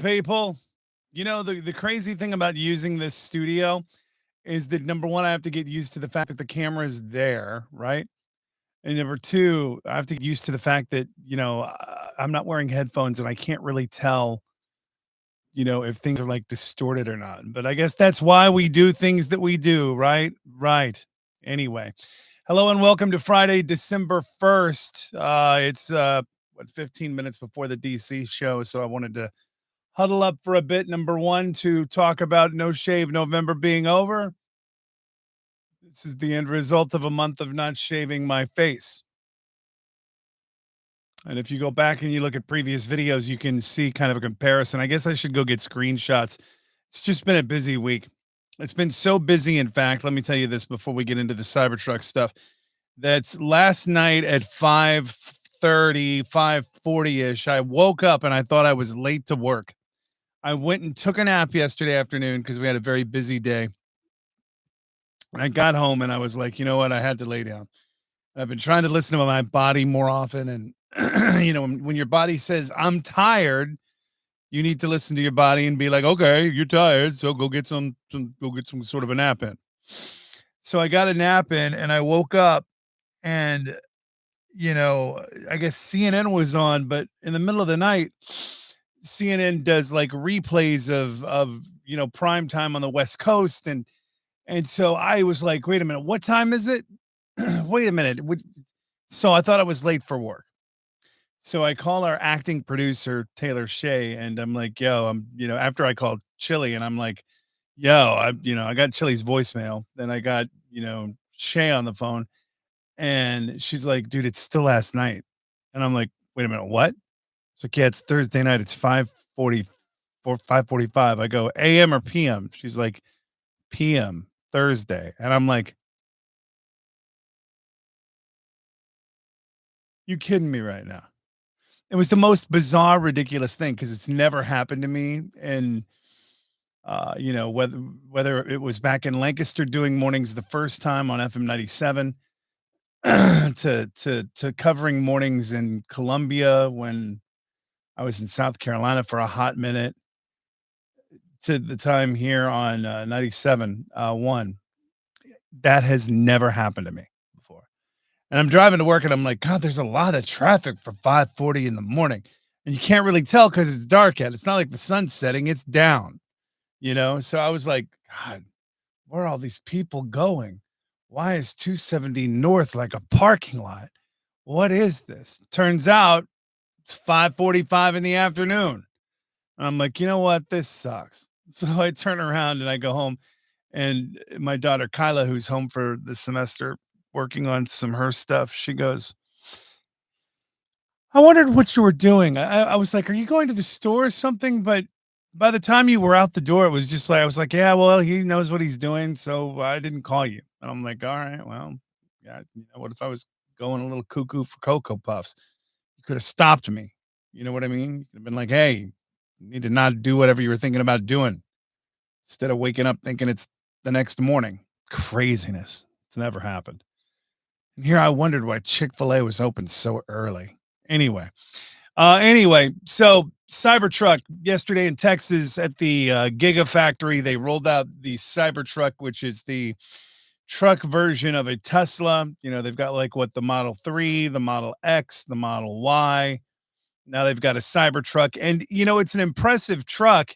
people? The crazy thing about using this studio is that number one, I have to get used to the fact that the camera is there, right? And number two, I have to get used to the fact that, I'm not wearing headphones and I can't really tell, if things are like distorted or not. But I guess that's why we do things that we do, right? Right. Anyway, hello and welcome to Friday, December 1st. It's 15 minutes before the DC show. So I wanted to huddle up for a bit. Number one, to talk about No Shave November being over. This is the end result of a month of not shaving my face. And if you go back and you look at previous videos, you can see kind of a comparison. I guess I should go get screenshots. It's just been a busy week. It's been so busy, in fact, let me tell you this before we get into the Cybertruck stuff. That's last night at 5:30, 5:40-ish, I woke up and I thought I was late to work. I went and took a nap yesterday afternoon because we had a very busy day. And I got home and I was like, you know what? I had to lay down. I've been trying to listen to my body more often. And, when your body says, I'm tired, you need to listen to your body and be like, okay, you're tired. So go get some sort of a nap in. So I got a nap in and I woke up and, I guess CNN was on, but in the middle of the night, CNN does like replays of prime time on the West Coast. And so I was like, wait a minute, what time is it? Wait a minute. So I thought I was late for work. So I call our acting producer, Taylor Shea, and I'm like, yo, after I called Chili and I'm like, yo, I got Chili's voicemail. Then I got, Shea on the phone and she's like, dude, it's still last night. And I'm like, wait a minute, what? It's like, yeah, it's Thursday night. It's 5:45. I go, AM or PM? She's like, PM, Thursday. And I'm like, you kidding me right now? It was the most bizarre, ridiculous thing because it's never happened to me. And whether it was back in Lancaster doing mornings the first time on FM 97 to covering mornings in Columbia when I was in South Carolina for a hot minute, to the time here on 97 1. That has never happened to me before. And I'm driving to work and I'm like, God, there's a lot of traffic for 5:40 in the morning. And you can't really tell because it's dark out. It's not like the sun's setting, it's down, So I was like, God, where are all these people going? Why is 270 North like a parking lot? What is this? Turns out it's 5:45 in the afternoon. And I'm like, you know what? This sucks. So I turn around and I go home. And my daughter Kyla, who's home for the semester, working on some her stuff, she goes, I wondered what you were doing. I was like, are you going to the store or something? But by the time you were out the door, it was just like, I was like, yeah, well, he knows what he's doing. So I didn't call you. And I'm like, all right, well, yeah. What if I was going a little cuckoo for Cocoa Puffs? You could have stopped me. You know what I mean? You could have been like, hey, you need to not do whatever you were thinking about doing instead of waking up thinking it's the next morning. Craziness. It's never happened. And here I wondered why Chick-fil-A was open so early. Anyway, so Cybertruck yesterday in Texas at the Gigafactory, they rolled out the Cybertruck, which is the truck version of a Tesla. They've got like the Model 3, the Model X, the Model Y. Now they've got a Cybertruck. And, it's an impressive truck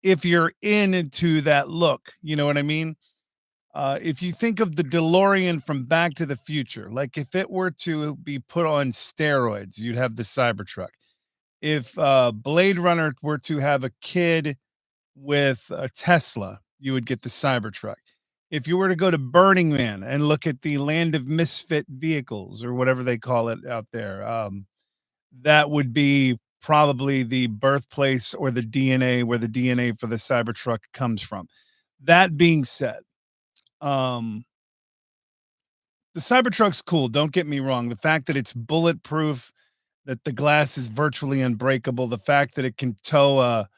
if you're into that look. You know what I mean? If you think of the DeLorean from Back to the Future, like if it were to be put on steroids, you'd have the Cybertruck. If Blade Runner were to have a kid with a Tesla, you would get the Cybertruck. If you were to go to Burning Man and look at the land of misfit vehicles or whatever they call it out there, that would be probably the birthplace or the DNA where the DNA for the Cybertruck comes from. That being said, the Cybertruck's cool. Don't get me wrong. The fact that it's bulletproof, that the glass is virtually unbreakable, the fact that it can tow a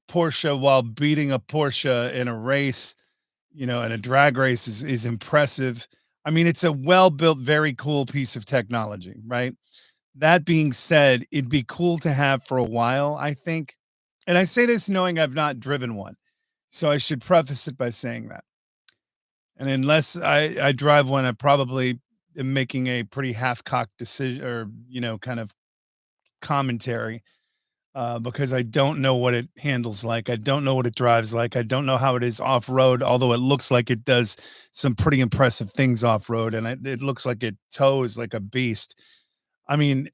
Porsche while beating a Porsche in a race, in a drag race is impressive. I mean, it's a well-built, very cool piece of technology, right? That being said, it'd be cool to have for a while, I think. And I say this knowing I've not driven one. So I should preface it by saying that. And unless I drive one, I probably am making a pretty half-cocked decision or, kind of commentary, because I don't know what it handles like. I don't know what it drives like. I don't know how it is off-road, although it looks like it does some pretty impressive things off-road, and it looks like it tows like a beast. I mean,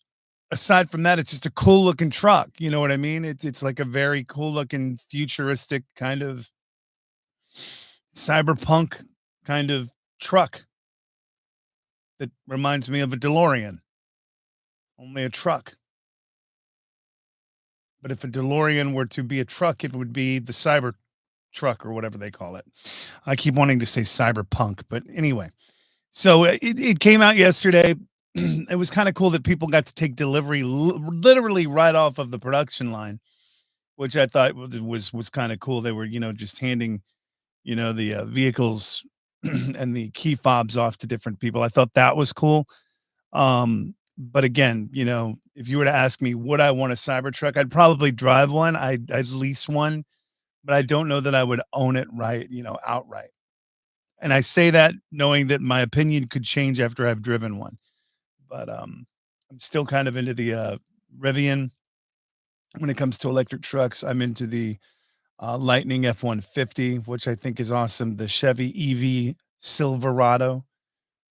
aside from that, it's just a cool looking truck, you know what I mean? It's like a very cool looking futuristic kind of cyberpunk kind of truck that reminds me of a DeLorean, only a truck. But if a DeLorean were to be a truck, it would be the Cybertruck or whatever they call it. I keep wanting to say cyberpunk, but anyway. So it came out yesterday. It was kind of cool that people got to take delivery literally right off of the production line, which I thought was kind of cool. They were, just handing, the vehicles and the key fobs off to different people. I thought that was cool. But again, if you were to ask me, would I want a Cybertruck? I'd probably drive one. I'd lease one, but I don't know that I would own it outright. And I say that knowing that my opinion could change after I've driven one. But I'm still kind of into the Rivian when it comes to electric trucks. I'm into the Lightning F-150, which I think is awesome. The Chevy EV Silverado.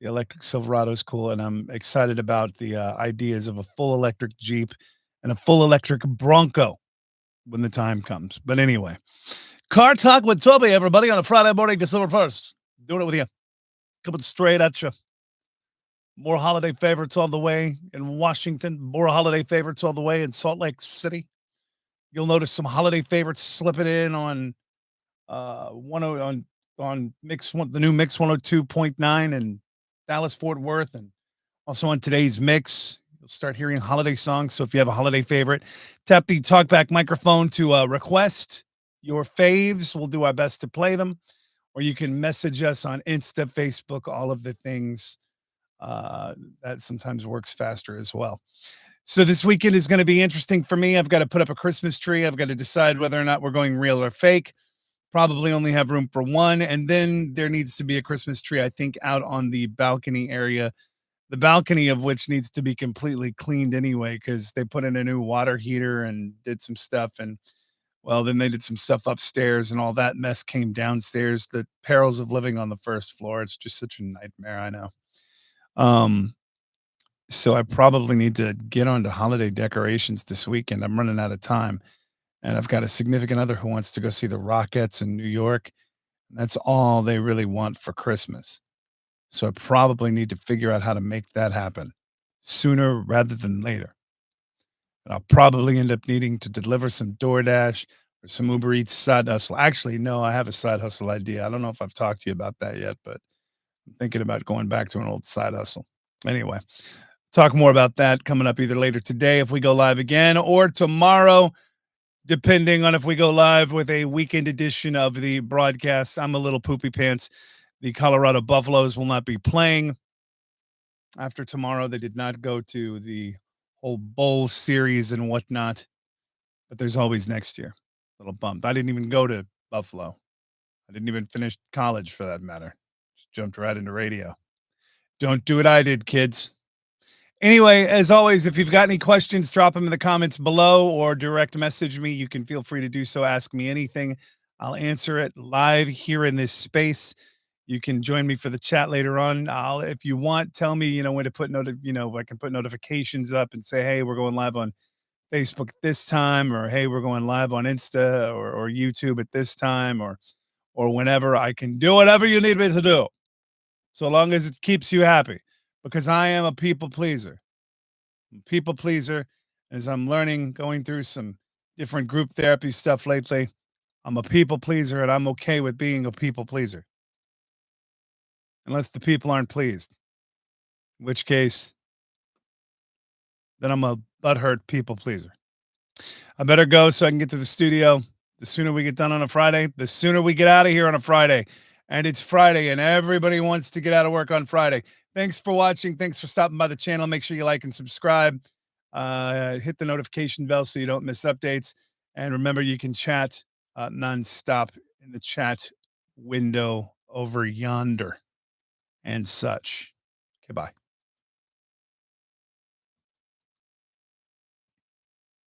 The electric Silverado is cool, and I'm excited about the ideas of a full electric Jeep and a full electric Bronco when the time comes. But anyway, Car Talk with Toby, everybody, on a Friday morning, December 1st. Doing it with you. Coming straight at you. More holiday favorites on the way in Washington. More holiday favorites on the way in Salt Lake City. You'll notice some holiday favorites slipping in on on Mix One, the new Mix 102.9 and Dallas Fort Worth, and also on today's mix. You'll start hearing holiday songs. So if you have a holiday favorite, tap the talkback microphone to request your faves. We'll do our best to play them, or you can message us on Insta, Facebook, all of the things. That sometimes works faster as well. So this weekend is going to be interesting for me. I've got to put up a Christmas tree. I've got to decide whether or not we're going real or fake. Probably only have room for one. And then there needs to be a Christmas tree, I think, out on the balcony area, the balcony of which needs to be completely cleaned anyway, because they put in a new water heater and did some stuff. And well, then they did some stuff upstairs and all that mess came downstairs. The perils of living on the first floor. It's just such a nightmare. I know. Um, so I probably need to get on to holiday decorations this weekend. I'm running out of time. And I've got a significant other who wants to go see the Rockettes in New York. That's all they really want for Christmas. So I probably need to figure out how to make that happen sooner rather than later. And I'll probably end up needing to deliver some DoorDash or some Uber Eats side hustle. Actually, no, I have a side hustle idea. I don't know if I've talked to you about that yet, but I'm thinking about going back to an old side hustle. Anyway, talk more about that coming up either later today if we go live again or tomorrow, depending on if we go live with a weekend edition of the broadcast. I'm a little poopy pants. The Colorado Buffaloes will not be playing after tomorrow. They did not go to the whole bowl series and whatnot, but there's always next year. Little bump. I didn't even go to Buffalo. I didn't even finish college for that matter. Just jumped right into radio. Don't do what I did, kids. Anyway, as always, if you've got any questions, drop them in the comments below or direct message me. You can feel free to do so. Ask me anything. I'll answer it live here in this space. You can join me for the chat later on. If you want, tell me, when to put I can put notifications up and say, hey, we're going live on Facebook at this time, or hey, we're going live on Insta or YouTube at this time, or whenever. I can do whatever you need me to do, so long as it keeps you happy, because I am a people pleaser. People pleaser, as I'm learning, going through some different group therapy stuff lately. I'm a people pleaser, and I'm okay with being a people pleaser. Unless the people aren't pleased, in which case, then I'm a butthurt people pleaser. I better go so I can get to the studio. The sooner we get done on a Friday, the sooner we get out of here on a Friday. And it's Friday, and everybody wants to get out of work on Friday. Thanks for watching. Thanks for stopping by the channel. Make sure you like and subscribe. Hit the notification bell so you don't miss updates. And remember, you can chat nonstop in the chat window over yonder and such. Goodbye.